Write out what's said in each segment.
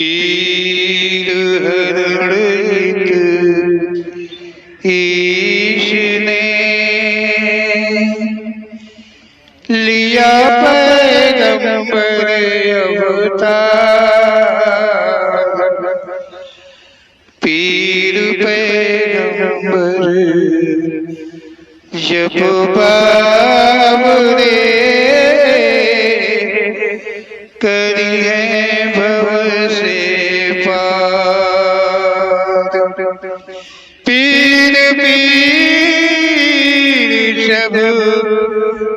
पीर हरणित ईश ने लिया पैगंबर अवतार। पीर पैगंबर जब बाबरे करी है भव से पार। पीर पीर सब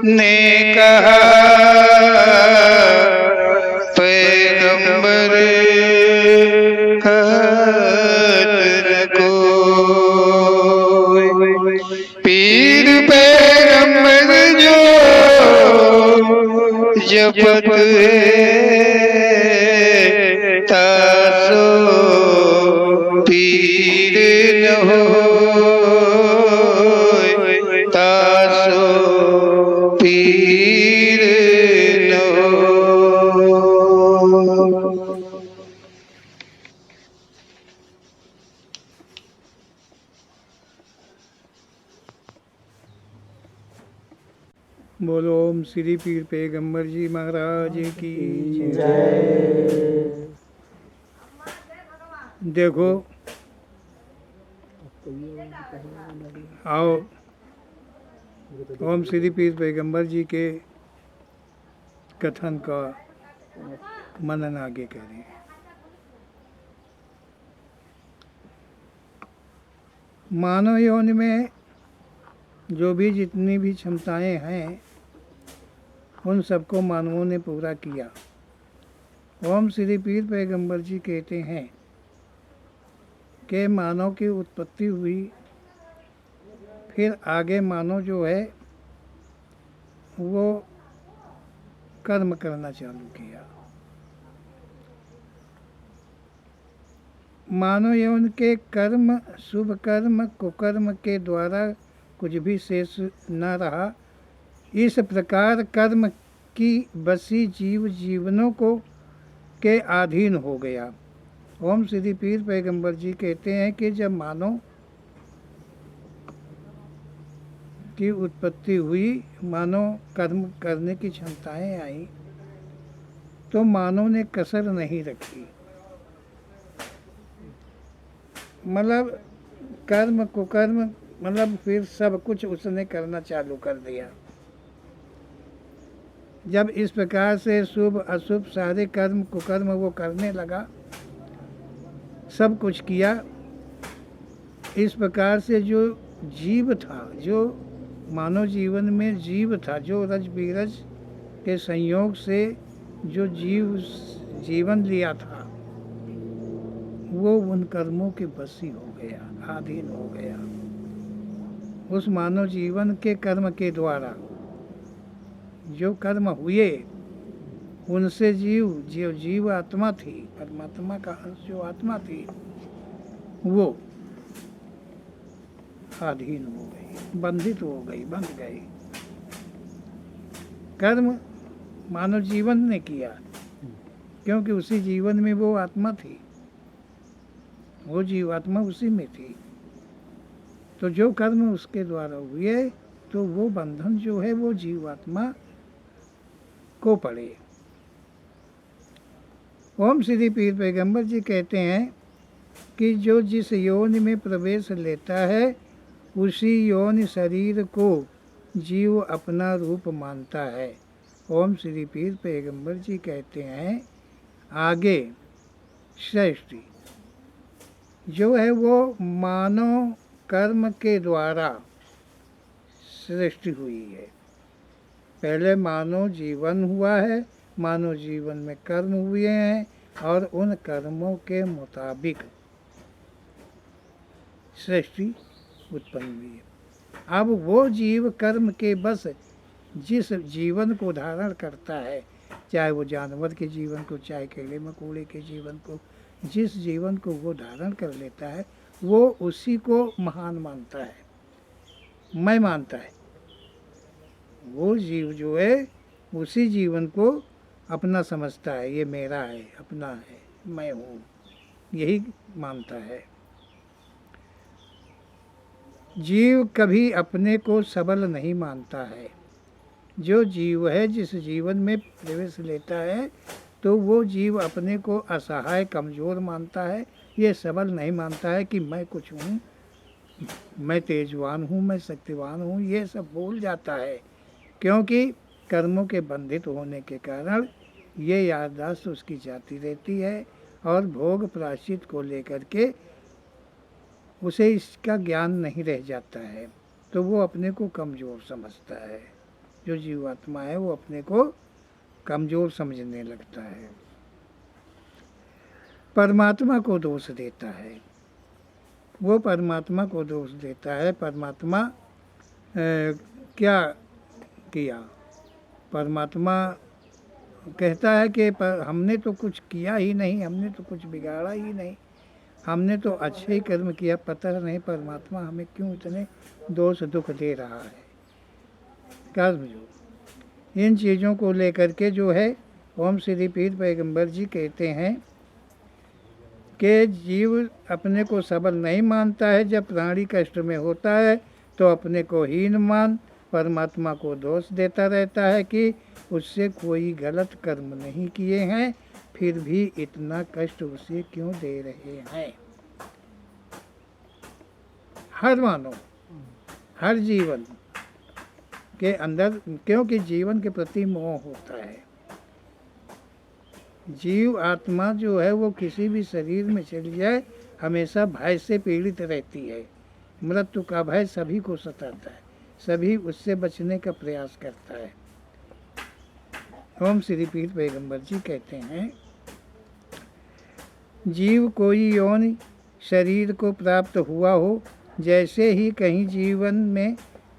ने कहा पैगंबर कहत न कोई। पीर पैगंबर जो जपत है तासो पीर न होय, तासो पीर न होय। बोलो ओम श्री पीर पैगंबर जी महाराज की जय। देखो आओ ओम श्री पीर पैगंबर जी के कथन का मनन आगे करें। मानव योनि में जो भी जितनी भी क्षमताएं हैं उन सबको मानवों ने पूरा किया। ओम श्री पीर पैगंबर जी कहते हैं कि मानव की उत्पत्ति हुई, फिर आगे मानव जो है वो कर्म करना चालू किया। मानव यौन के कर्म, शुभ कर्म, कुकर्म के द्वारा कुछ भी शेष न रहा। इस प्रकार कर्म की बसी जीव जीवनों को के अधीन हो गया। ओम श्री पीर पैगंबर जी कहते हैं कि जब मानव की उत्पत्ति हुई, मानव कर्म करने की क्षमताएं आई, तो मानव ने कसर नहीं रखी। मतलब कर्म कुकर्म मतलब फिर सब कुछ उसने करना चालू कर दिया। जब इस प्रकार से शुभ अशुभ सारे कर्म कुकर्म वो करने लगा, सब कुछ किया, इस प्रकार से जो जीव था, जो मानव जीवन में जीव था, जो रज बीरज के संयोग से जो जीव जीवन लिया था, वो उन कर्मों के बसी हो गया, अधीन हो गया। उस मानव जीवन के कर्म के द्वारा जो कर्म हुए, उनसे जो जीव आत्मा थी, परमात्मा का अंश जो आत्मा थी, वो अधीन हो गई, बंधित हो गई, बंध गई। कर्म मानव जीवन ने किया, क्योंकि उसी जीवन में वो आत्मा थी, वो जीवात्मा उसी में थी। तो जो कर्म उसके द्वारा हुए, तो वो बंधन जो है वो जीवात्मा को पड़े। ओम श्री पीर पैगंबर जी कहते हैं कि जो जिस योनि में प्रवेश लेता है, उसी योनि शरीर को जीव अपना रूप मानता है। ओम श्री पीर पैगंबर जी कहते हैं आगे, सृष्टि जो है वो मानव कर्म के द्वारा सृष्टि हुई है। पहले मानव जीवन हुआ है, मानव जीवन में कर्म हुए हैं और उन कर्मों के मुताबिक सृष्टि उत्पन्न हुई है। अब वो जीव कर्म के बस जिस जीवन को धारण करता है, चाहे वो जानवर के जीवन को, चाहे कीड़े मकोड़े के जीवन को, जिस जीवन को वो धारण कर लेता है, वो उसी को महान मानता है, मैं मानता है। वो जीव जो है उसी जीवन को अपना समझता है, ये मेरा है, अपना है, मैं हूँ, यही मानता है। जीव कभी अपने को सबल नहीं मानता है। जो जीव है, जिस जीवन में प्रवेश लेता है, तो वो जीव अपने को असहाय, कमज़ोर मानता है। ये सबल नहीं मानता है कि मैं कुछ हूँ, मैं तेजवान हूँ, मैं शक्तिवान हूँ। ये सब भूल जाता है, क्योंकि कर्मों के बंधित होने के कारण ये याददाश्त उसकी जाती रहती है, और भोग प्रायश्चित को लेकर के उसे इसका ज्ञान नहीं रह जाता है, तो वो अपने को कमज़ोर समझता है। जो जीवात्मा है वो अपने को कमज़ोर समझने लगता है, परमात्मा को दोष देता है। वो परमात्मा को दोष देता है। परमात्मा क्या किया? परमात्मा कहता है कि हमने तो कुछ किया ही नहीं, हमने तो कुछ बिगाड़ा ही नहीं, हमने तो अच्छे ही कर्म किया। पता नहीं परमात्मा हमें क्यों इतने दोष दुख दे रहा है। क्या समझो? इन चीज़ों को लेकर के जो है ओम श्री पीर पैगंबर जी कहते हैं कि जीव अपने को सबल नहीं मानता है। जब प्राणी कष्ट में होता है तो अपने को हीन मान परमात्मा को दोष देता रहता है कि उससे कोई गलत कर्म नहीं किए हैं, फिर भी इतना कष्ट उसे क्यों दे रहे हैं। हर मानव, हर जीवन के अंदर, क्योंकि जीवन के प्रति मोह होता है। जीव आत्मा जो है वो किसी भी शरीर में चली जाए हमेशा भय से पीड़ित रहती है। मृत्यु का भय सभी को सताता है, सभी उससे बचने का प्रयास करता है। ओम श्री पीर पैगंबर जी कहते हैं, जीव कोई यौन शरीर को प्राप्त हुआ हो, जैसे ही कहीं जीवन में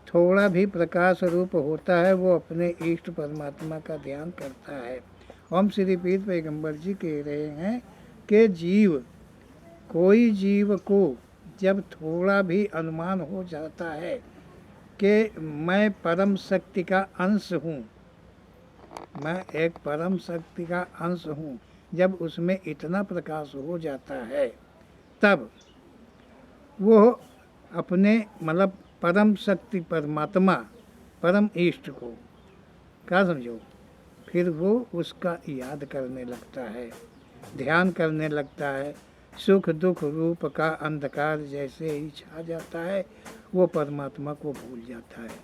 थोड़ा भी प्रकाश रूप होता है, वो अपने इष्ट परमात्मा का ध्यान करता है। ओम श्री पीर पैगंबर जी कह रहे हैं कि जीव, कोई जीव को जब थोड़ा भी अनुमान हो जाता है कि मैं परम शक्ति का अंश हूँ, मैं एक परम शक्ति का अंश हूँ, जब उसमें इतना प्रकाश हो जाता है, तब वो अपने मतलब परम शक्ति परमात्मा, परम इष्ट को, क्या समझो, फिर वो उसका याद करने लगता है, ध्यान करने लगता है। सुख दुख रूप का अंधकार जैसे ही छा जाता है, वो परमात्मा को भूल जाता है।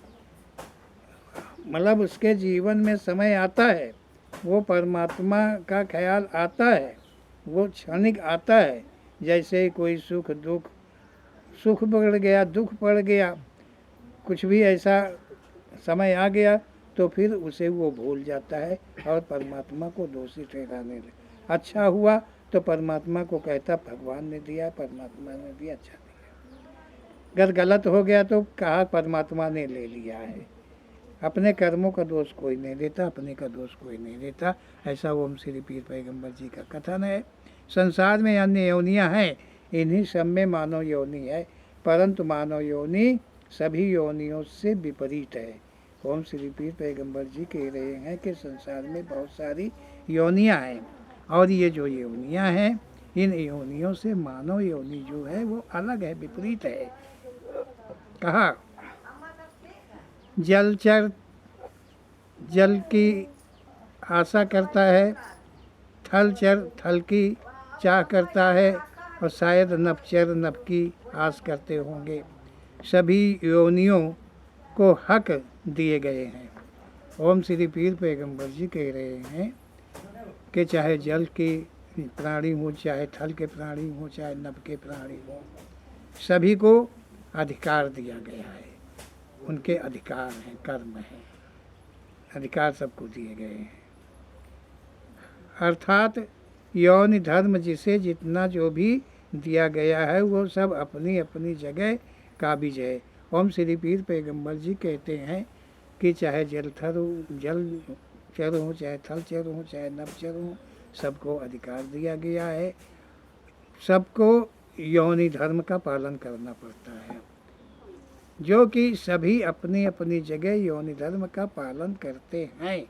मतलब उसके जीवन में समय आता है, वो परमात्मा का ख्याल आता है, वो क्षणिक आता है। जैसे कोई सुख दुख, सुख बढ़ गया, दुख पड़ गया, कुछ भी ऐसा समय आ गया, तो फिर उसे वो भूल जाता है और परमात्मा को दोषी ठहराने लगे। अच्छा हुआ तो परमात्मा को कहता भगवान ने दिया, परमात्मा ने दिया, अच्छा दिया। अगर गलत हो गया तो कहा परमात्मा ने ले लिया है। अपने कर्मों का दोष कोई नहीं देता, अपने का दोष कोई नहीं देता। ऐसा ओम श्री पीर पैगंबर जी का कथन है। संसार में अन्य योनियाँ हैं, इन्हीं सब में मानव योनि है, परंतु मानव योनि सभी योनियों से विपरीत है। ओम श्री पीर पैगंबर जी कह रहे हैं कि संसार में बहुत सारी योनियाँ हैं, और ये जो योनियाँ हैं, इन योनियों से मानव योनि जो है वो अलग है, विपरीत है। कहा जलचर जल की आशा करता है, थलचर थल की चाह करता है, और शायद नभचर नभ की आस करते होंगे। सभी योनियों को हक दिए गए हैं। ओम श्री पीर पैगंबर जी कह रहे हैं कि चाहे जल के प्राणी हो, चाहे थल के प्राणी हो, चाहे नभ के प्राणी हो, सभी को अधिकार दिया गया है। उनके अधिकार हैं, कर्म हैं, अधिकार सबको दिए गए हैं। अर्थात यौन धर्म जिसे जितना जो भी दिया गया है वो सब अपनी अपनी जगह काबिज है। ओम श्री पीर पैगंबर जी कहते हैं कि चाहे जलचर हो, चाहे थलचर हो, चाहे नभचर हो, सबको अधिकार दिया गया है। सबको यौनी धर्म का पालन करना पड़ता है, जो कि सभी अपनी अपनी जगह यौनी धर्म का पालन करते हैं।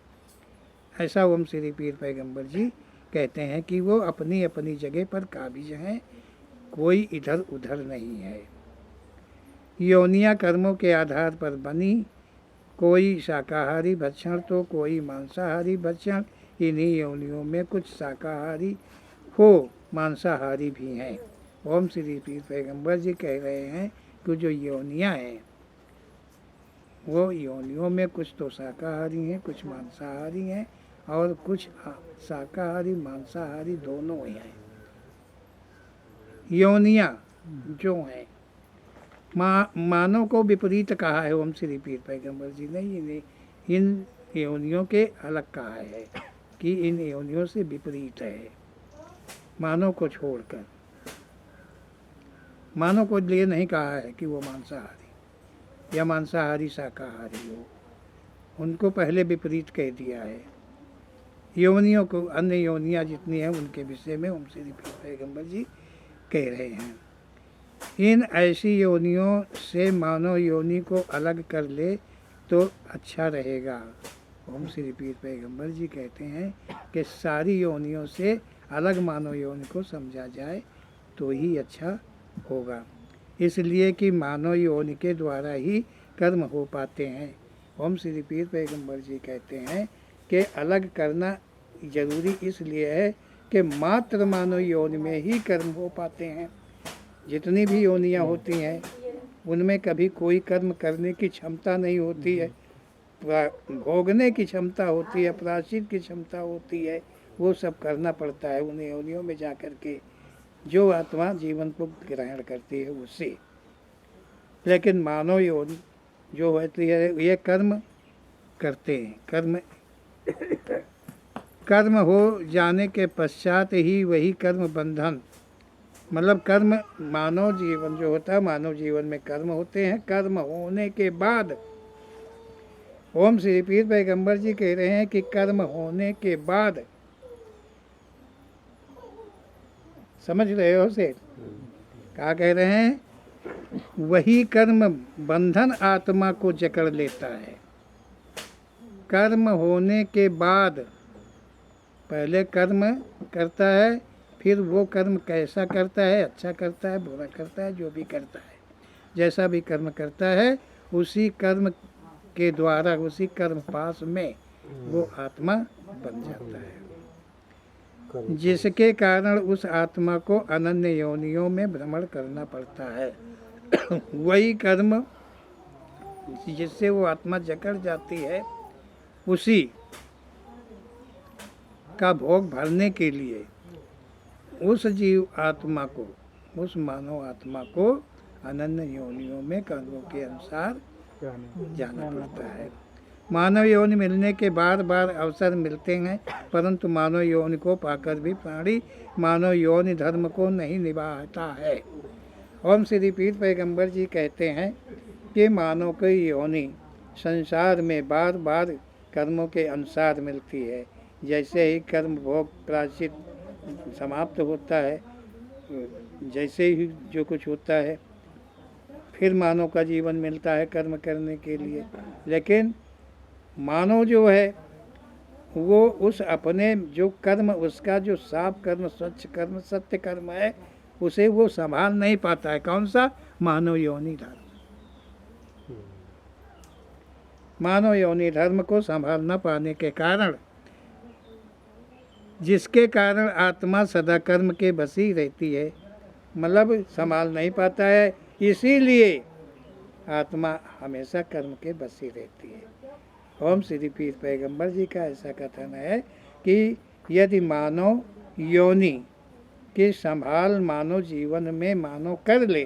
ऐसा ओम श्री पीर पैगंबर जी कहते हैं कि वो अपनी अपनी जगह पर काबिज हैं, कोई इधर उधर नहीं है। योनियाँ कर्मों के आधार पर बनी, कोई शाकाहारी भक्षण तो कोई मांसाहारी भक्षण। इन्हीं योनियों में कुछ शाकाहारी हो, मांसाहारी भी हैं। ओम श्री पीर पैगंबर जी कह रहे हैं कि जो योनियाँ हैं वो योनियों में कुछ तो शाकाहारी हैं, कुछ मांसाहारी हैं और कुछ शाकाहारी मांसाहारी दोनों ही हैं। योनियाँ जो हैं, मानव को विपरीत कहा है ओम श्री पीर पैगंबर जी ने। इन योनियों के अलग कहा है कि इन योनियों से विपरीत है, मानव को छोड़कर। मानव को लिए नहीं कहा है कि वो मांसाहारी या मांसाहारी शाकाहारी हो, उनको पहले विपरीत कह दिया है। योनियों को, अन्य योनियाँ जितनी हैं उनके विषय में ओम श्री पीर पैगंबर जी कह रहे हैं। इन ऐसी योनियों से मानव योनि को अलग कर ले तो अच्छा रहेगा। ओम श्री पीर पैगंबर जी कहते हैं कि सारी योनियों से अलग मानव योनि को समझा जाए तो ही अच्छा होगा, इसलिए कि मानव योनि के द्वारा ही कर्म हो पाते हैं। ओम श्री पीर पैगंबर जी कहते हैं कि अलग करना जरूरी इसलिए है कि मात्र मानव योनि में ही कर्म हो पाते हैं। जितनी भी योनियाँ होती हैं उनमें कभी कोई कर्म करने की क्षमता नहीं होती है, भोगने की क्षमता होती है, प्रायश्चित की क्षमता होती है। वो सब करना पड़ता है उन योनियों में जा कर के, जो आत्मा जीवन को ग्रहण करती है उससे। लेकिन मानव योनि जो होती है ये कर्म करते हैं। कर्म हो जाने के पश्चात ही वही कर्म बंधन, मतलब कर्म, मानव जीवन जो होता है, मानव जीवन में कर्म होते हैं। कर्म होने के बाद ओम श्री पीर पैगंबर जी कह रहे हैं कि कर्म होने के बाद, समझ रहे हो से क्या कह रहे हैं, वही कर्म बंधन आत्मा को जकड़ लेता है। कर्म होने के बाद पहले कर्म करता है, फिर वो कर्म कैसा करता है, अच्छा करता है, बुरा करता है, जो भी करता है, जैसा भी कर्म करता है उसी कर्म के द्वारा, उसी कर्म पास में वो आत्मा बन जाता है, जिसके कारण उस आत्मा को अनन्य योनियों में भ्रमण करना पड़ता है। वही कर्म जिससे वो आत्मा जकड़ जाती है, उसी का भोग भरने के लिए उस जीव आत्मा को, उस मानव आत्मा को अनन्य योनियों में कर्मों के अनुसार जाना पड़ता है। मानव योनि मिलने के बार बार अवसर मिलते हैं, परंतु मानव योनि को पाकर भी प्राणी मानव योनि धर्म को नहीं निभाता है। ओम श्री पीर पैगंबर जी कहते हैं कि मानव की योनि संसार में बार बार कर्मों के अनुसार मिलती है। जैसे ही कर्म भोग प्रायश्चित समाप्त होता है, जैसे ही जो कुछ होता है, फिर मानव का जीवन मिलता है कर्म करने के लिए। लेकिन मानव जो है वो उस अपने जो कर्म, उसका जो साफ कर्म, स्वच्छ कर्म, सत्य कर्म है, उसे वो संभाल नहीं पाता है। कौन सा? मानव योनि धर्म। मानव योनि धर्म को संभाल न पाने के कारण, जिसके कारण आत्मा सदा कर्म के बस ही रहती है, मतलब संभाल नहीं पाता है, इसीलिए आत्मा हमेशा कर्म के बस ही रहती है। ओम श्री पीर पैगंबर जी का ऐसा कथन है कि यदि मानव योनि की संभाल मानव जीवन में मानव कर ले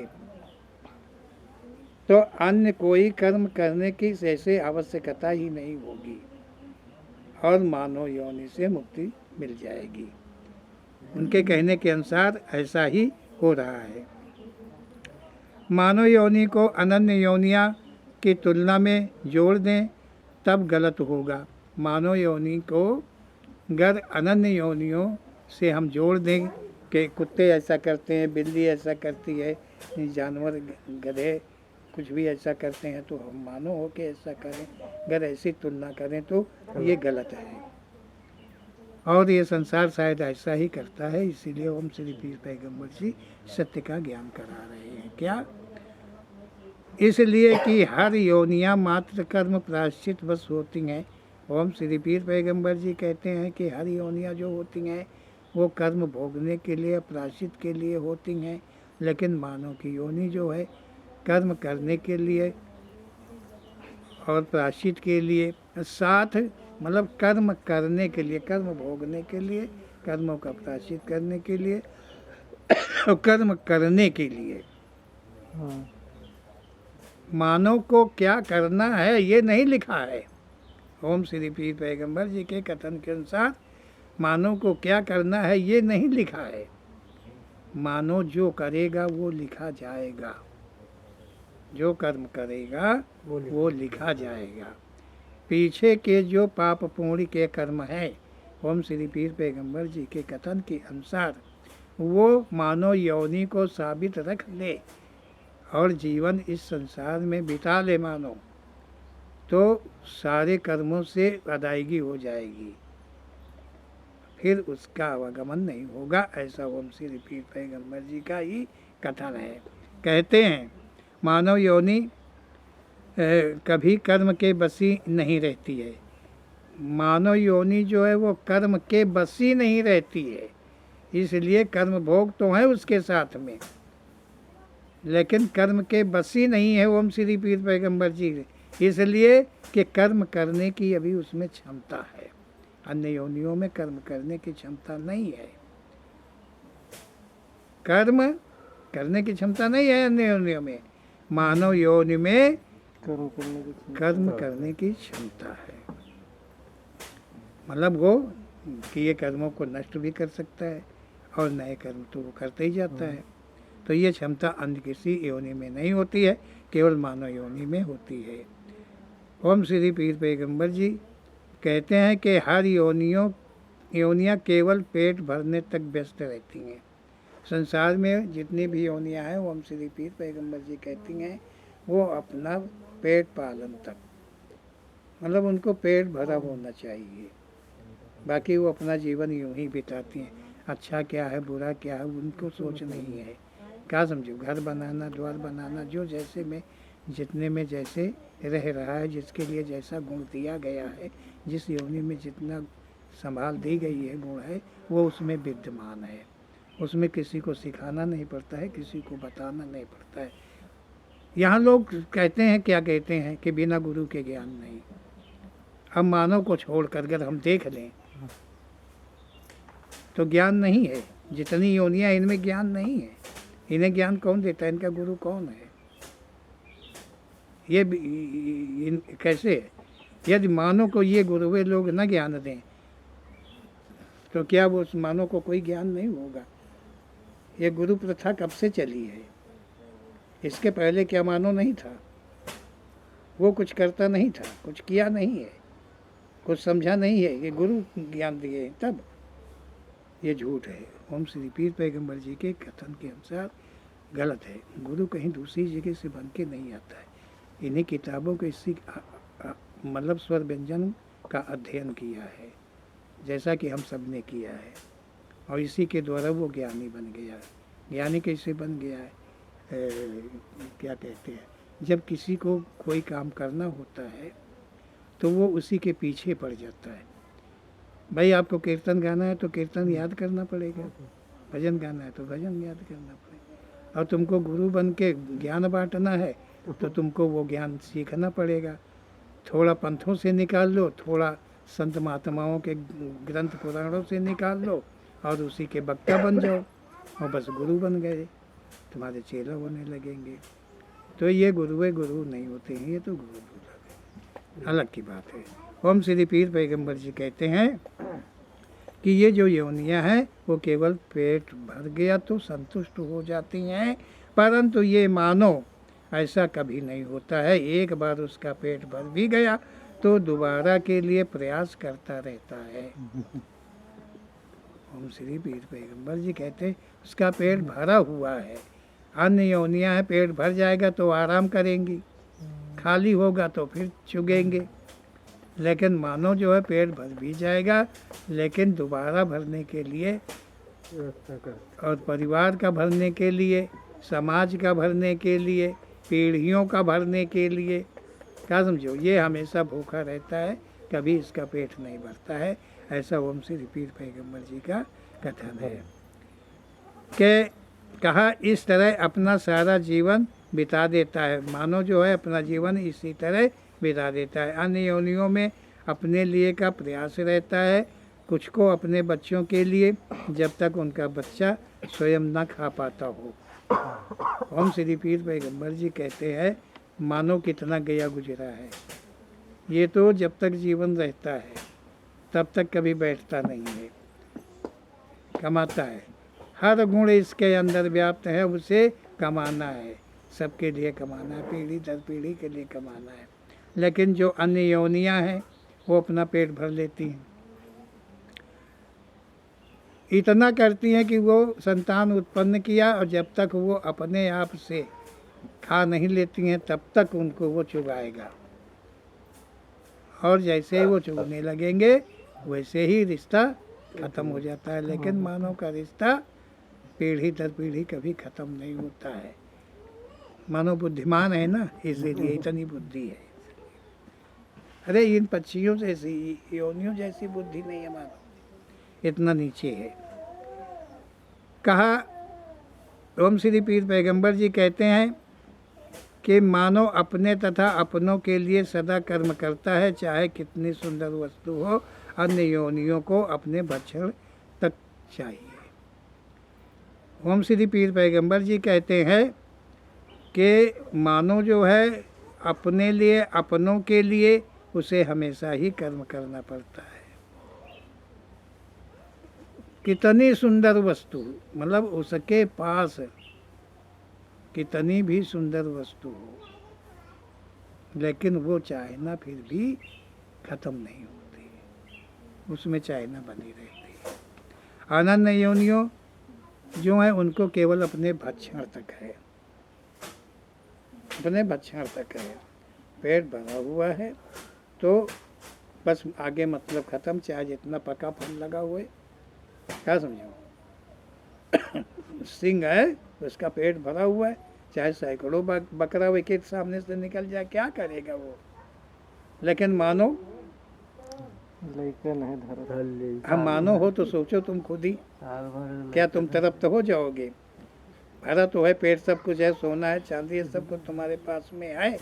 तो अन्य कोई कर्म करने की जैसे आवश्यकता ही नहीं होगी और मानव योनि से मुक्ति मिल जाएगी। उनके कहने के अनुसार ऐसा ही हो रहा है। मानव योनि को अनन्य योनियाँ की तुलना में जोड़ दें तब गलत होगा। मानव योनि को अगर अनन्य योनियों से हम जोड़ दें कि कुत्ते ऐसा करते हैं, बिल्ली ऐसा करती है, जानवर गधे कुछ भी ऐसा करते हैं, तो हम मानव होके ऐसा करें, अगर ऐसी तुलना करें तो ये गलत है। और ये संसार शायद ऐसा ही करता है, इसीलिए ओम श्री पीर पैगम्बर जी सत्य का ज्ञान करा रहे हैं। क्या? इसलिए कि हर योनियाँ मात्र कर्म प्रायश्चित बस होती हैं। ओम श्री पीर पैगम्बर जी कहते हैं कि हर योनियाँ जो होती हैं वो कर्म भोगने के लिए, प्रायश्चित के लिए होती हैं, लेकिन मानव की योनि जो है कर्म करने के लिए और प्रायश्चित के लिए, साथ मतलब कर्म करने के लिए, कर्म भोगने के लिए, कर्मों का प्रायश्चित करने के लिए और कर्म करने के लिए मानव को क्या करना है ये नहीं लिखा है। ओम श्री पीर पैगम्बर जी के कथन के अनुसार मानव को क्या करना है ये नहीं लिखा है। मानव जो करेगा वो लिखा जाएगा, जो कर्म करेगा वो लिखा जाएगा। पीछे के जो पाप पुण्य के कर्म हैं, ओम श्री पीर पैगम्बर जी के कथन के अनुसार वो मानव योनि को साबित रख ले और जीवन इस संसार में बिता ले मानो, तो सारे कर्मों से अदायगी हो जाएगी, फिर उसका आवागमन नहीं होगा। ऐसा ओम श्री पीर पैगम्बर जी का ही कथन है। कहते हैं मानव योनि कभी कर्म के बसी नहीं रहती है। मानव योनि जो है वो कर्म के बसी नहीं रहती है, इसलिए कर्म भोग तो है उसके साथ में, लेकिन कर्म के बसी नहीं है ओम श्री पीर पैगम्बर जी, इसलिए कि कर्म करने की अभी उसमें क्षमता है। अन्य योनियों में कर्म करने की क्षमता नहीं है, कर्म करने की क्षमता नहीं है अन्य योनियों में। मानव योनि में कर्म करने की क्षमता है, मतलब वो किए कर्मों को नष्ट भी कर सकता है और नए कर्म तो वो करते ही जाता है। तो ये क्षमता अन्य किसी योनि में नहीं होती है, केवल मानव योनि में होती है। ओम श्री पीर पैगम्बर जी कहते हैं कि हर योनियाँ केवल पेट भरने तक व्यस्त रहती हैं। संसार में जितनी भी योनियाँ हैं, ओम श्री पीर पैगम्बर जी कहती हैं वो अपना पेट पालन तक, मतलब उनको पेट भरा होना चाहिए, बाकी वो अपना जीवन यूं ही बिताती हैं। अच्छा क्या है बुरा क्या है उनको सोच नहीं है। क्या समझो, घर बनाना, द्वार बनाना, जो जैसे में जितने में जैसे रह रहा है, जिसके लिए जैसा गुण दिया गया है, जिस योनि में जितना संभाल दी गई है गुण है, वो उसमें विद्यमान है। उसमें किसी को सिखाना नहीं पड़ता है, किसी को बताना नहीं पड़ता है। यहाँ लोग कहते हैं, क्या कहते हैं कि बिना गुरु के ज्ञान नहीं। हम मानव को छोड़ कर अगर हम देख लें तो ज्ञान नहीं है। जितनी योनियाँ इनमें ज्ञान नहीं है। इन्हें ज्ञान कौन देता है? इनका गुरु कौन है? ये कैसे है? यदि मानव को ये गुरुवे लोग न ज्ञान दें तो क्या वो उस मानव को कोई ज्ञान नहीं होगा? ये गुरु प्रथा कब से चली है? इसके पहले क्या मानव नहीं था? वो कुछ करता नहीं था, कुछ किया नहीं है, कुछ समझा नहीं है, ये गुरु ज्ञान दिए तब। ये झूठ है। ओम श्री पीर पैगम्बर जी के कथन के अनुसार गलत है। गुरु कहीं दूसरी जगह से बन के नहीं आता है। इन्हीं किताबों के इसी मतलब स्वर व्यंजन का अध्ययन किया है, जैसा कि हम सब ने किया है, और इसी के द्वारा वो ज्ञानी बन गया। ज्ञानी कैसे बन गया है? क्या कहते हैं, जब किसी को कोई काम करना होता है तो वो उसी के पीछे पड़ जाता है। भाई आपको कीर्तन गाना है तो कीर्तन याद करना पड़ेगा, भजन गाना है तो भजन याद करना पड़ेगा, और तुमको गुरु बन के ज्ञान बांटना है तो तुमको वो ज्ञान सीखना पड़ेगा। थोड़ा पंथों से निकाल लो, थोड़ा संत महात्माओं के ग्रंथ पुराणों से निकाल लो और उसी के वक्ता बन जाओ और बस गुरु बन गए, तुम्हारे चेला होने लगेंगे। तो ये गुरुए गुरु नहीं होते हैं, ये तो गुरु अलग की बात है। ओम श्री पीर पैगम्बर जी कहते हैं कि ये जो योनियाँ हैं वो केवल पेट भर गया तो संतुष्ट हो जाती हैं, परंतु ये मानो ऐसा कभी नहीं होता है। एक बार उसका पेट भर भी गया तो दोबारा के लिए प्रयास करता रहता है। ओम श्री पीर पैगम्बर जी कहते हैं उसका पेट भरा हुआ है। अन्य योनियाँ हैं, पेट भर जाएगा तो आराम करेंगी, खाली होगा तो फिर चुगेंगे। लेकिन मानव जो है पेट भर भी जाएगा, लेकिन दोबारा भरने के लिए और परिवार का भरने के लिए, समाज का भरने के लिए, पीढ़ियों का भरने के लिए, क्या समझो, ये हमेशा भूखा रहता है, कभी इसका पेट नहीं भरता है। ऐसा ओम श्री पीर पैगंबर जी का कथन है कि कहा इस तरह अपना सारा जीवन बिता देता है। मानव जो है अपना जीवन इसी तरह बिता देता है। अन्य योनियों में अपने लिए का प्रयास रहता है, कुछ को अपने बच्चों के लिए, जब तक उनका बच्चा स्वयं न खा पाता हो। ओम श्री पीर पैगंबर जी कहते हैं मानो कितना गया गुजरा है, ये तो जब तक जीवन रहता है तब तक कभी बैठता नहीं है, कमाता है। हर गुण इसके अंदर व्याप्त है, उसे कमाना है, सबके लिए कमाना है, पीढ़ी दर पीढ़ी के लिए कमाना है। लेकिन जो अन्य योनियां हैं वो अपना पेट भर लेती हैं, इतना करती हैं कि वो संतान उत्पन्न किया और जब तक वो अपने आप से खा नहीं लेती हैं तब तक उनको वो चुगाएगा, और जैसे ही वो चुगने लगेंगे वैसे ही रिश्ता ख़त्म हो जाता है। लेकिन मानव का रिश्ता पीढ़ी दर पीढ़ी कभी ख़त्म नहीं होता है। मानव बुद्धिमान है ना, इसीलिए इतनी बुद्धि है। अरे इन पक्षियों जैसी, योनियों जैसी बुद्धि नहीं है मानव, इतना नीचे है। कहा ओम श्री पीर पैगंबर जी कहते हैं कि मानव अपने तथा अपनों के लिए सदा कर्म करता है, चाहे कितनी सुंदर वस्तु हो, अन्य योनियों को अपने भक्षण तक चाहिए। ओम श्री पीर पैगंबर जी कहते हैं कि मानव जो है अपने लिए, अपनों के लिए उसे हमेशा ही कर्म करना पड़ता है। कितनी सुंदर वस्तु, मतलब उसके पास कितनी भी सुंदर वस्तु हो, लेकिन वो चाहना फिर भी खत्म नहीं होती, उसमें चाहना बनी रहती है। अनन्य योनियों जो है उनको केवल अपने भक्षण तक है, अपने भक्षण तक है। पेट भरा हुआ है तो बस आगे मतलब ख़त्म, चाहे जितना पका फल लगा हुए, क्या समझो, सिंह है उसका पेट भरा हुआ है, चाहे सैकड़ों बकरा एक एक सामने से निकल जाए, क्या करेगा वो। लेकिन मानो हम मानो हो तो सोचो तुम खुद ही, क्या तुम तृप्त हो जाओगे। भरा तो है पेट, सब कुछ है, सोना है, चांदी है, सब कुछ तुम्हारे पास में है,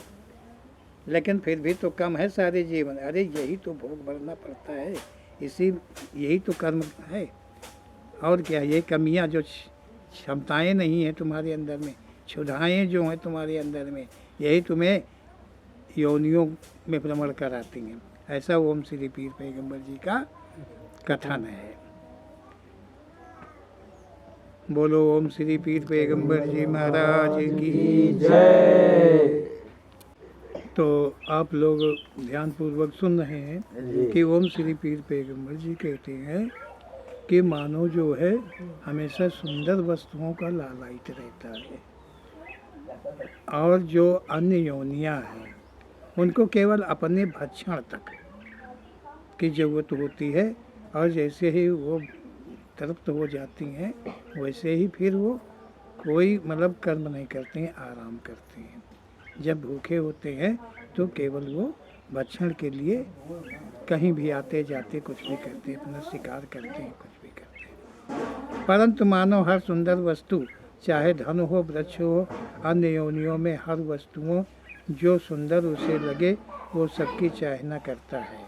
लेकिन फिर भी तो कम है सारे जीवन। अरे यही तो भोग भरना पड़ता है, यही तो कर्म है। और क्या, ये कमियां जो क्षमताएं नहीं हैं तुम्हारे अंदर में, क्षुधाएं जो हैं तुम्हारे अंदर में, यही तुम्हें योनियों में भ्रमण कराती हैं। ऐसा ओम श्री पीर पैगंबर जी का कथन है। बोलो ओम श्री पीर पैगंबर जी महाराज की जय। तो आप लोग ध्यानपूर्वक सुन रहे हैं कि ओम श्री पीर पैगंबर जी कहते हैं कि मानव जो है हमेशा सुंदर वस्तुओं का लालायित रहता है, और जो अन्य योनियां हैं उनको केवल अपने भक्षण तक की ज़रूरत होती है, और जैसे ही वो तृप्त हो जाती हैं वैसे ही फिर वो कोई मतलब कर्म नहीं करते हैं, आराम करते हैं। जब भूखे होते हैं तो केवल वो भक्षण के लिए कहीं भी आते जाते कुछ भी करते हैं, अपना शिकार करते हैं, कुछ भी करते हैं। परंतु मानव हर सुंदर वस्तु, चाहे धन हो, वृक्ष हो, अन्य योनियों में हर वस्तुओं जो सुंदर उसे लगे वो सबकी चाहना करता है।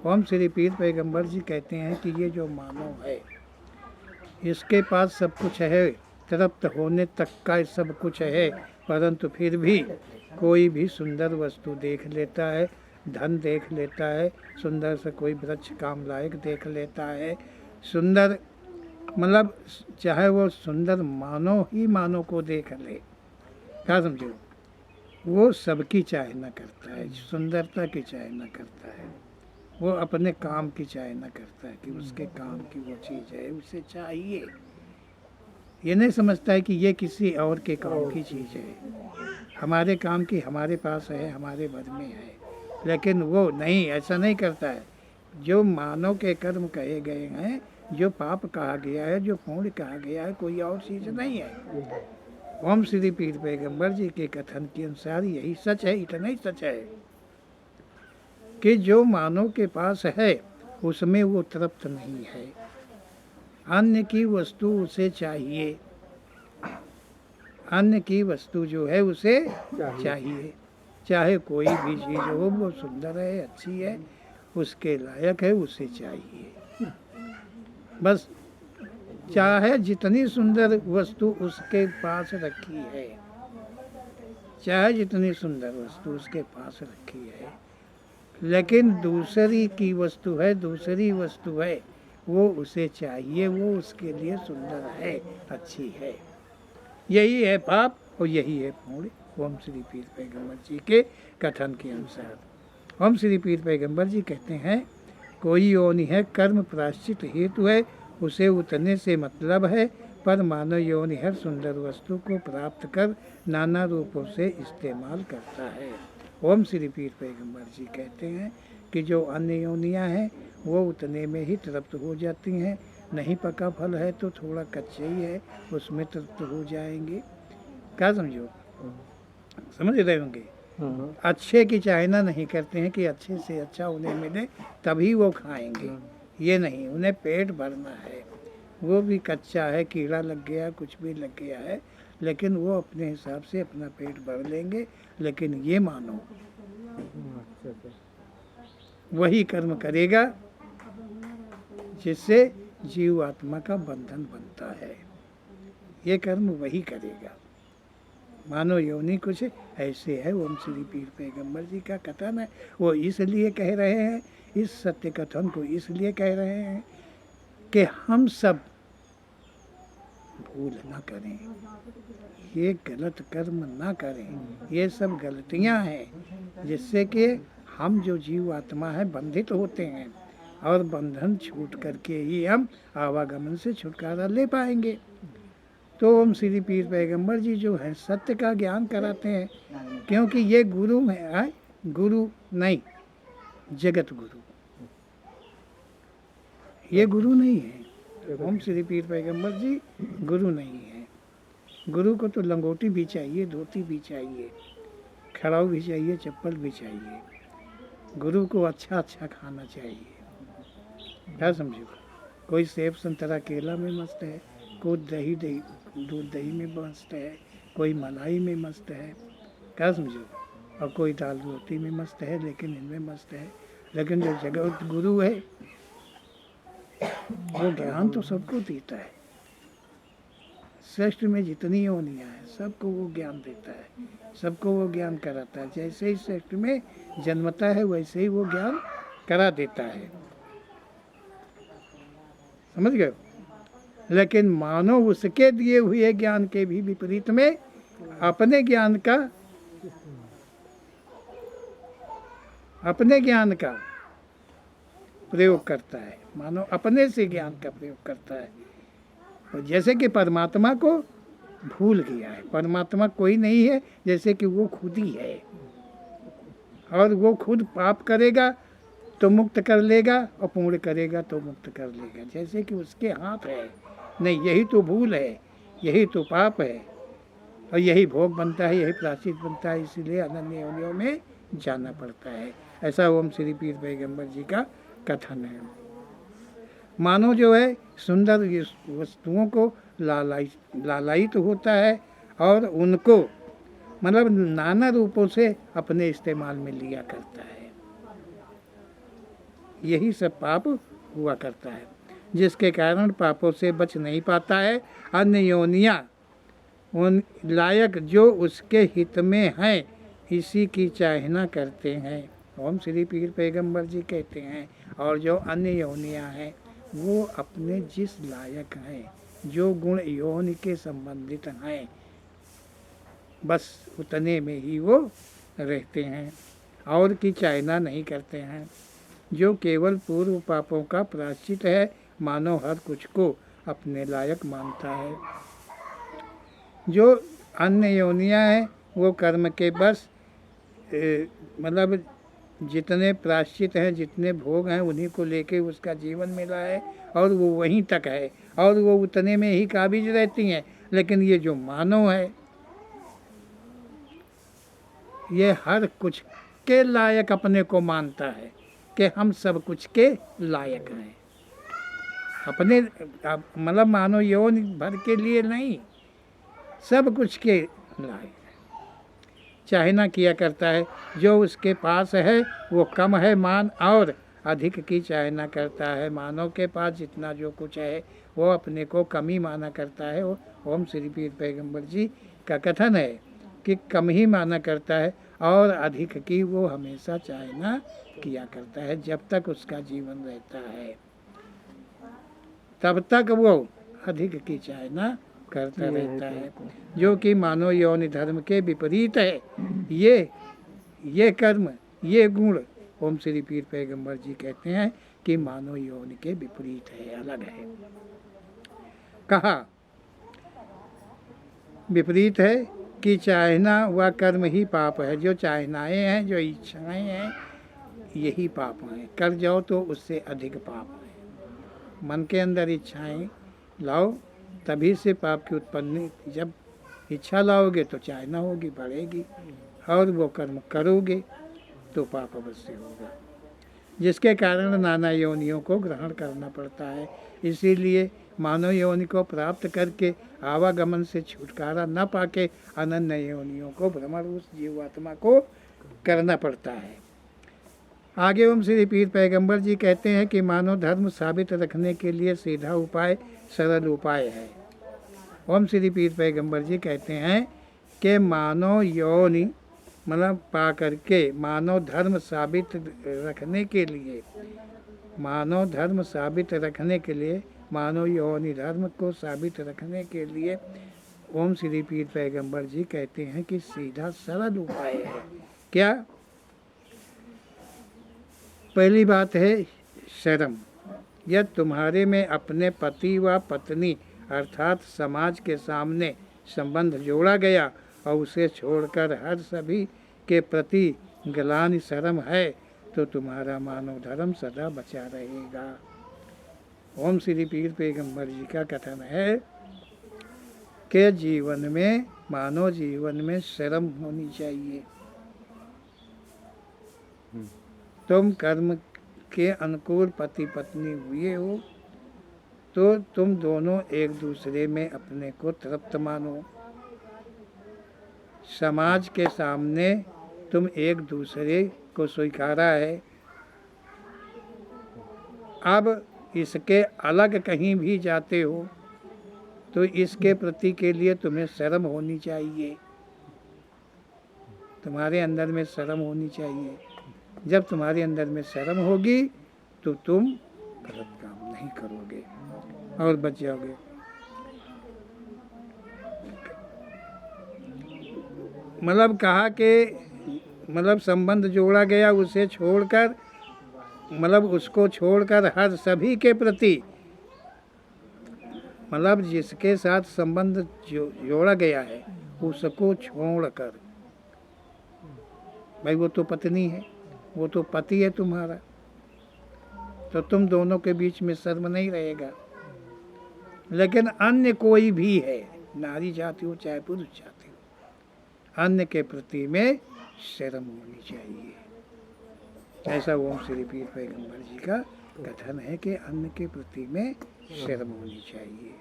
ओम श्री पीर पैगंबर जी कहते हैं कि ये जो मानव है इसके पास सब कुछ है, तृप्त होने तक का सब कुछ है, परंतु फिर भी कोई भी सुंदर वस्तु देख लेता है, धन देख लेता है, सुंदर से कोई वृक्ष काम लायक देख लेता है, सुंदर मतलब चाहे वो सुंदर मानव ही मानव को देख ले, क्या समझो, वो सबकी चाहना करता है, सुंदरता की चाहना करता है, वो अपने काम की चाहना करता है कि उसके काम की वो चीज़ है, उसे चाहिए। ये नहीं समझता है कि ये किसी और के काम की चीज़ है, हमारे काम की हमारे पास है, हमारे भर में है, लेकिन वो नहीं, ऐसा नहीं करता है। जो मानव के कर्म कहे गए हैं, जो पाप कहा गया है, जो पुण्य कहा गया है, कोई और चीज़ नहीं है। ओम श्री पीर पैगंबर जी के कथन के अनुसार यही सच है, इतना ही सच है कि जो मानव के पास है उसमें वो तृप्त नहीं है। अन्य की वस्तु उसे चाहिए, अन्य की वस्तु जो है उसे चाहिए। चाहे कोई भी चीज़ हो, वो सुंदर है, अच्छी है, उसके लायक है, उसे चाहिए। बस चाहे जितनी सुंदर वस्तु उसके पास रखी है, चाहे जितनी सुंदर वस्तु उसके पास रखी है, लेकिन दूसरी की वस्तु है, दूसरी वस्तु है, वो उसे चाहिए, वो उसके लिए सुंदर है, अच्छी है। यही है पाप और यही है पुण्य। ओम श्री पीर पैगंबर जी के कथन के अनुसार ओम श्री पीर पैगंबर जी कहते हैं, कोई योनि है कर्म प्रायश्चित हेतु है, उसे उतने से मतलब है, पर मानव योनि हर सुंदर वस्तु को प्राप्त कर नाना रूपों से इस्तेमाल करता है। ओम श्री पीर पैगंबर जी कहते हैं कि जो अन्य योनियाँ हैं वो उतने में ही तृप्त हो जाती हैं, नहीं पका फल है तो थोड़ा कच्चे ही है, उसमें तृप्त हो जाएंगे। क्या समझो, समझ रहे होंगे। अच्छे की चाहना नहीं करते हैं कि अच्छे से अच्छा उन्हें मिले तभी वो खाएंगे, ये नहीं, उन्हें पेट भरना है। वो भी कच्चा है, कीड़ा लग गया, कुछ भी लग गया है, लेकिन वो अपने हिसाब से अपना पेट भर लेंगे। लेकिन ये मानो वही कर्म करेगा जिससे जीव आत्मा का बंधन बनता है, ये कर्म वही करेगा। मानो योनि कुछ ऐसे है। ओम श्री पीर पैगंबर जी का कथन है, वो इसलिए कह रहे हैं, इस सत्य कथन को इसलिए कह रहे हैं कि हम सब भूल न करें, ये गलत कर्म ना करें। ये सब गलतियां हैं जिससे कि हम जो जीव आत्मा है बंधित होते हैं, और बंधन छूट करके ही हम आवागमन से छुटकारा ले पाएंगे। तो ओम श्री पीर पैगंबर जी जो है सत्य का ज्ञान कराते हैं, क्योंकि ये गुरु है, गुरु नहीं, जगत गुरु, ये गुरु नहीं है। ओम श्री पीर पैगंबर जी गुरु नहीं है। गुरु को तो लंगोटी भी चाहिए, धोती भी चाहिए, खड़ाऊ भी चाहिए, चप्पल भी चाहिए। गुरु को अच्छा अच्छा खाना चाहिए। क्या समझो, कोई सेब संतरा केला में मस्त है, कोई दही दूध दही में मस्त है, कोई मलाई में मस्त है। क्या समझो, और कोई दाल रोटी में मस्त है, लेकिन इनमें मस्त है। लेकिन जो जगत गुरु है वो ज्ञान तो सबको देता है। सृष्टि में जितनी योनियाँ हैं सबको वो ज्ञान देता है, सबको वो ज्ञान कराता है। जैसे ही सृष्टि में जन्मता है वैसे ही वो ज्ञान करा देता है। समझ गए। लेकिन मानो उसके दिए हुए ज्ञान के भी विपरीत में अपने ज्ञान का प्रयोग करता है, मानो अपने से ज्ञान का प्रयोग करता है। और जैसे कि परमात्मा को भूल गया है, परमात्मा कोई नहीं है, जैसे कि वो खुद ही है, और वो खुद पाप करेगा तो मुक्त कर लेगा और पुण्य करेगा तो मुक्त कर लेगा, जैसे कि उसके हाथ है। नहीं, यही तो भूल है, यही तो पाप है, और यही भोग बनता है, यही प्रायश्चित बनता है, इसीलिए अनन्य योनियों में जाना पड़ता है। ऐसा ओम श्री पीर पैगंबर जी का कथन है। मानो जो है सुंदर वस्तुओं को लालायित होता है, और उनको मतलब नाना रूपों से अपने इस्तेमाल में लिया करता है। यही सब पाप हुआ करता है, जिसके कारण पापों से बच नहीं पाता है। अन्य योनियाँ उन लायक जो उसके हित में हैं इसी की चाहना करते हैं। ओम श्री पीर पैगंबर जी कहते हैं, और जो अन्य योनियाँ हैं वो अपने जिस लायक हैं, जो गुण योनि के संबंधित हैं, बस उतने में ही वो रहते हैं, और की चाहना नहीं करते हैं। जो केवल पूर्व पापों का प्रायश्चित है, मानव हर कुछ को अपने लायक मानता है। जो अन्य योनियाँ हैं वो कर्म के बस मतलब जितने प्रायश्चित हैं, जितने भोग हैं, उन्हीं को लेके उसका जीवन मिला है और वो वहीं तक है और वो उतने में ही काबिज रहती हैं। लेकिन ये जो मानव है, ये हर कुछ के लायक अपने को मानता है कि हम सब कुछ के लायक हैं। अपने मतलब मानो यौन भर के लिए नहीं, सब कुछ के लायक चाहना किया करता है। जो उसके पास है वो कम है मान, और अधिक की चाहना करता है। मानव के पास जितना जो कुछ है वो अपने को कम ही माना करता है। ओम श्री पीर पैगंबर जी का कथन है कि कम ही माना करता है और अधिक की वो हमेशा चाहना किया करता है। जब तक उसका जीवन रहता है तब तक वो अधिक की चाहना करता रहता है, जो कि मानव यौन धर्म के विपरीत है। ये कर्म, ये गुण ओम श्री पीर पैगंबर जी कहते हैं कि मानव यौन के विपरीत है, अलग है। कहा विपरीत है कि चाहना वह कर्म ही पाप है। जो चाहनाएं हैं, जो इच्छाएं हैं, यही पाप हैं। कर जाओ तो उससे अधिक पाप है। मन के अंदर इच्छाएं लाओ तभी से पाप की उत्पत्ति। जब इच्छा लाओगे तो चाहना होगी, बढ़ेगी, और वो कर्म करोगे तो पाप अवश्य होगा, जिसके कारण नाना योनियों को ग्रहण करना पड़ता है। इसीलिए मानव योनि को प्राप्त करके आवागमन से छुटकारा न पाके अनन्य योनियों को भ्रमण उस जीवात्मा को करना पड़ता है। आगे ओम श्री पीर पैगंबर जी कहते हैं कि मानव धर्म साबित रखने के लिए सीधा उपाय, सरल उपाय है। ओम श्री पीर पैगंबर जी कहते हैं कि मानव योनि मतलब पा करके मानव धर्म साबित रखने के लिए, मानव धर्म साबित रखने के लिए, मानव योनि धर्म को साबित रखने के लिए ओम श्री पीर पैगंबर जी कहते हैं कि सीधा सरल उपाय है। क्या? पहली बात है शर्म। यह तुम्हारे में अपने पति व पत्नी अर्थात समाज के सामने संबंध जोड़ा गया और उसे छोड़कर हर सभी के प्रति ग्लानि शर्म है तो तुम्हारा मानव धर्म सदा बचा रहेगा। ओम श्री पीर पैगंबर जी का कथन है कि जीवन में, मानव जीवन में शर्म होनी चाहिए। तुम कर्म के अनुकूल पति पत्नी हुए हो तो तुम दोनों एक दूसरे में अपने को तृप्त मानो। समाज के सामने तुम एक दूसरे को स्वीकारा है। अब इसके अलग कहीं भी जाते हो तो इसके प्रति के लिए तुम्हें शर्म होनी चाहिए। तुम्हारे अंदर में शर्म होनी चाहिए। जब तुम्हारे अंदर में शर्म होगी तो तुम गलत काम नहीं करोगे और बच जाओगे। मतलब कहा कि मतलब संबंध जोड़ा गया, उसे छोड़कर, मतलब उसको छोड़कर हर सभी के प्रति, मतलब जिसके साथ संबंध जोड़ा गया है उसको छोड़कर, भाई वो तो पत्नी है, वो तो पति है तुम्हारा, तो तुम दोनों के बीच में शर्म नहीं रहेगा। लेकिन अन्य कोई भी है, नारी जाति हो चाहे पुरुष जाति हो, अन्य के प्रति में शर्म होनी चाहिए। ऐसा ओम श्री पीर पैगंबर जी का कथन है कि अन्य के प्रति में शर्म होनी चाहिए।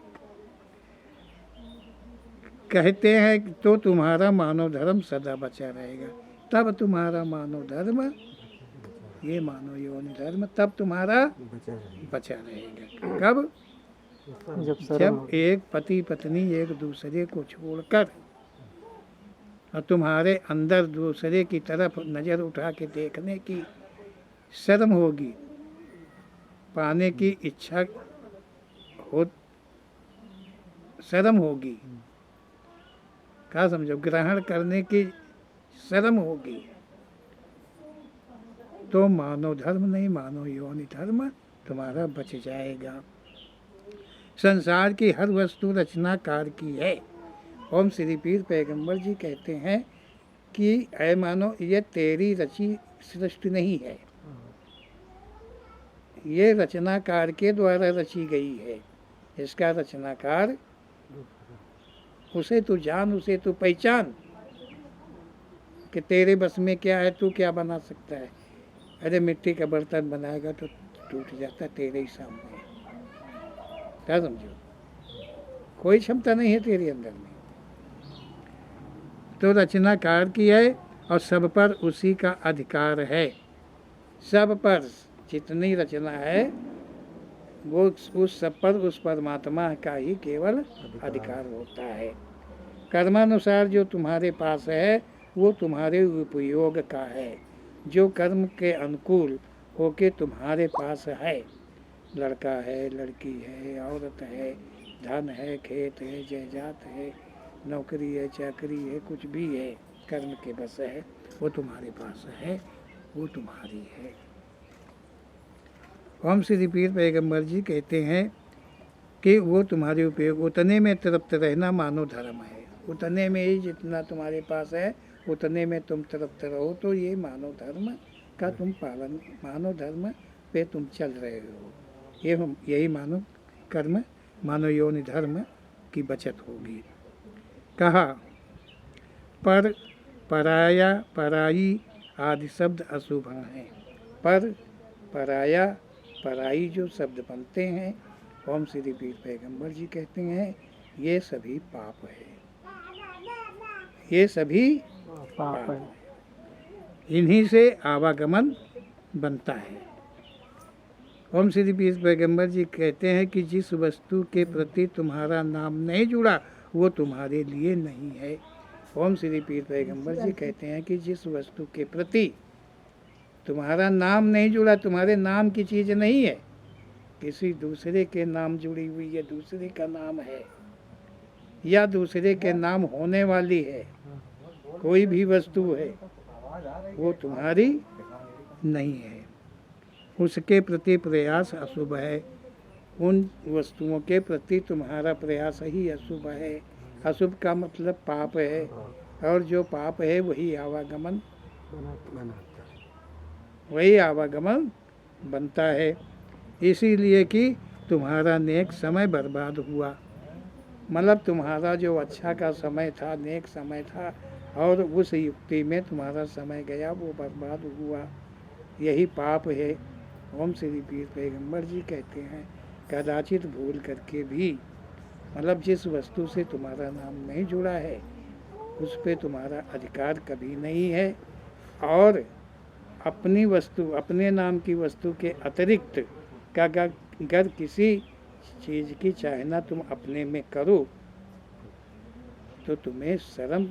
कहते हैं तो तुम्हारा मानव धर्म सदा बचा रहेगा। तब तुम्हारा मानव धर्म, ये मानव योनि धर्म, तब तुम्हारा बचा रहेगा। कब? जब एक पति पत्नी एक दूसरे को छोड़कर और तुम्हारे अंदर दूसरे की तरफ नज़र उठा के देखने की शर्म होगी, पाने की इच्छा हो, शर्म होगी, क्या समझो, ग्रहण करने की शर्म होगी, तो मानव धर्म नहीं, मानव योनि धर्म तुम्हारा बच जाएगा। संसार की हर वस्तु रचनाकार की है। ओम श्री पीर पैगंबर जी कहते हैं कि ऐ मानो ये तेरी रची सृष्टि नहीं है, ये रचनाकार के द्वारा रची गई है। इसका रचनाकार उसे तू जान, उसे तू पहचान कि तेरे बस में क्या है, तू क्या बना सकता है। अरे मिट्टी का बर्तन बनाएगा तो टूट जाता तेरे ही सामने, क्या समझो, कोई क्षमता नहीं है तेरे अंदर में। तो रचनाकार की है और सब पर उसी का अधिकार है। सब पर जितनी रचना है वो उस सब पर उस परमात्मा का ही केवल अधिकार होता है। कर्मानुसार जो तुम्हारे पास है वो तुम्हारे उपयोग का है, जो कर्म के अनुकूल होके तुम्हारे पास है। लड़का है, लड़की है, औरत है, धन है, खेत है, जायदाद है, नौकरी है, चाकरी है, कुछ भी है, कर्म के बस है, वो तुम्हारे पास है, वो तुम्हारी है। ओम श्री पीर पैगंबर जी कहते हैं कि वो तुम्हारे उपयोग, उतने में तृप्त रहना मानव धर्म है। उतने में ही जितना तुम्हारे पास है उतने में तुम तृप्त रहो, तो ये मानव धर्म का तुम पालन, मानव धर्म पे तुम चल रहे हो। यही मानव कर्म, मानव योनि धर्म की बचत होगी। कहा पर, पराया, पराई आदि शब्द अशुभ हैं। पर, पराया, पराई जो शब्द बनते हैं, ओम श्री पीर पैगंबर जी कहते हैं ये सभी पाप है, ये सभी पाप है। इन्हीं से आवागमन बनता है। ओम श्री पीर पैगंबर जी कहते हैं कि जिस वस्तु के प्रति तुम्हारा नाम नहीं जुड़ा वो तुम्हारे लिए नहीं है। ओम श्री पीर पैगंबर जी कहते हैं कि जिस वस्तु के प्रति तुम्हारा नाम नहीं जुड़ा, तुम्हारे नाम की चीज़ नहीं है, किसी दूसरे के नाम जुड़ी हुई है, दूसरे का नाम है या दूसरे के नाम होने वाली है, कोई भी वस्तु है, वो तुम्हारी नहीं है, उसके प्रति प्रयास अशुभ है। उन वस्तुओं के प्रति तुम्हारा प्रयास ही अशुभ है। अशुभ का मतलब पाप है, और जो पाप है वही आवागमन बनता है। इसीलिए कि तुम्हारा नेक समय बर्बाद हुआ, मतलब तुम्हारा जो अच्छा का समय था, नेक समय था, और उस युक्ति में तुम्हारा समय गया, वो बर्बाद हुआ, यही पाप है। ओम श्री पीर पैगंबर जी कहते हैं कदाचित भूल करके भी, मतलब जिस वस्तु से तुम्हारा नाम नहीं जुड़ा है उस पे तुम्हारा अधिकार कभी नहीं है, और अपनी वस्तु, अपने नाम की वस्तु के अतिरिक्त का अगर किसी चीज़ की चाहना तुम अपने में करो तो तुम्हें शर्म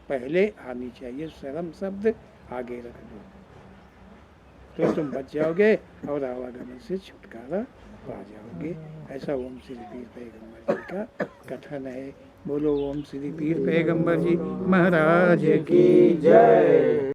पहले आनी चाहिए, शर्म शब्द आगे रख दो तो तुम बच जाओगे और आवागमन से छुटकारा पा जाओगे। ऐसा ओम श्री पीर पैगंबर जी का कथन है। बोलो ओम श्री पीर पैगंबर जी महाराज की जय।